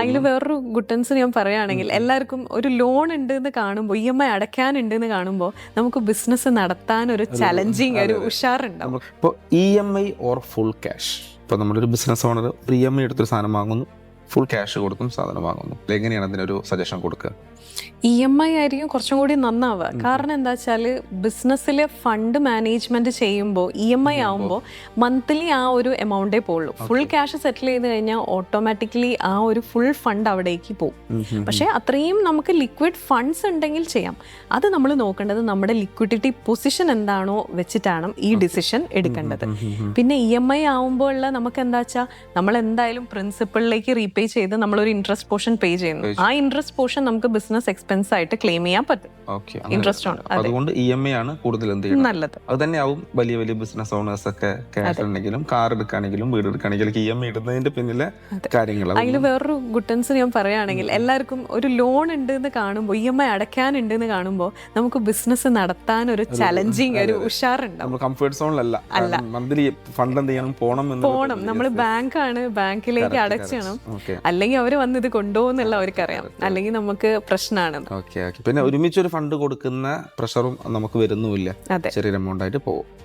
അതിൽ വേറൊരു ഗുട്ടൻസ് ഞാൻ പറയുകയാണെങ്കിൽ എല്ലാവർക്കും ഒരു ലോൺ ഉണ്ട് എന്ന് കാണുമ്പോൾ EMI അടയ്ക്കാനുണ്ട് എന്ന് കാണുമ്പോൾ നമുക്ക് ബിസിനസ് നടത്താൻ ഒരു ചലഞ്ചിങ് ഒരു ഉഷാറുണ്ടാവും. ഇപ്പോൾ EMI ഓർ ഫുൾ ക്യാഷ്. ഇപ്പോൾ നമ്മളൊരു ബിസിനസ് ഓണർ ഒരു EMI എടുത്തൊരു സാധനം വാങ്ങുന്നു, ഫുൾ ക്യാഷ് കൊടുക്കും സാധനം വാങ്ങുന്നു. എങ്ങനെയാണ് അതിനൊരു സജഷൻ കൊടുക്കുക? EMI ആയിരിക്കും കുറച്ചും കൂടി നന്നാവുക. കാരണം എന്താ വെച്ചാൽ ബിസിനസ്സിൽ ഫണ്ട് മാനേജ്മെന്റ് ചെയ്യുമ്പോൾ EMI ആവുമ്പോൾ മന്ത്ലി ആ ഒരു എമൗണ്ടേ പോകുള്ളൂ. ഫുൾ ക്യാഷ് സെറ്റിൽ ചെയ്ത് കഴിഞ്ഞാൽ ഓട്ടോമാറ്റിക്കലി ആ ഒരു ഫുൾ ഫണ്ട് അവിടേക്ക് പോകും. പക്ഷേ അത്രയും നമുക്ക് ലിക്വിഡ് ഫണ്ട്സ് ഉണ്ടെങ്കിൽ ചെയ്യാം. അത് നമ്മൾ നോക്കേണ്ടത് നമ്മുടെ ലിക്വിഡിറ്റി പൊസിഷൻ എന്താണോ വെച്ചിട്ടാണ് ഈ ഡിസിഷൻ എടുക്കേണ്ടത്. പിന്നെ EMI ആവുമ്പോൾ ഉള്ള നമുക്ക് എന്താ വെച്ചാൽ നമ്മൾ എന്തായാലും പ്രിൻസിപ്പളിലേക്ക് റീപേ ചെയ്ത് നമ്മളൊരു ഇൻട്രസ്റ്റ് പോർഷൻ പേ ചെയ്യുന്നു. ആ ഇൻട്രസ്റ്റ് പോർഷൻ നമുക്ക് ബിസിനസ് എക്സ്പെൻസ് ആയിട്ട് ക്ലെയിം ചെയ്യാൻ പറ്റും. ഇൻട്രസ്റ്റ് ആണ്. അതുകൊണ്ട് EMI ആണ് കൂടുതൽ നല്ലത്. അത് തന്നെയാവും വലിയ വലിയ ബിസിനസ് ഓണേഴ്സ് ഒക്കെ ക്യാഷ് ഉണ്ടെങ്കിലും കാർ എടുക്കുകയാണെങ്കിലും വീട് എടുക്കുകയാണെങ്കിലും EMI ഇടുന്നതിന്റെ പിന്നിലെ കാര്യങ്ങൾ. അതിൽ വേറൊരു ഗുട്ടൻസ് ഞാൻ പറയുകയാണെങ്കിൽ എല്ലാവർക്കും ഒരു ലോൺ ഉണ്ട് എന്ന് കാണുമ്പോൾ EMI അടയ്ക്കാനുണ്ട് എന്ന് കാണുമ്പോൾ നമുക്ക് ബിസിനസ് നടത്താൻ ഒരു ചലഞ്ചിങ് ഒരു ഉഷാറുണ്ടാവും. കംഫർട്ട് സോണിലല്ല. മന്ത്ലി ഫണ്ട് എന്ത് ചെയ്യണം, പോണം. നമ്മൾ ബാങ്കാണ്, ബാങ്കിലേക്ക് അടയ്ക്കണം. അല്ലെങ്കിൽ അവർ വന്ന് ഇത് കൊണ്ടുപോകുന്നുള്ള അവർക്കറിയാം. അല്ലെങ്കിൽ നമുക്ക് പ്രശ്നമാണ്. പിന്നെ ഒരുമിച്ചൊരു ഫണ്ട് കൊടുക്കുന്ന പ്രഷറും നമുക്ക് വരുന്നുമില്ല. ചെറിയൊരു എമൗണ്ട് ആയിട്ട് പോകും.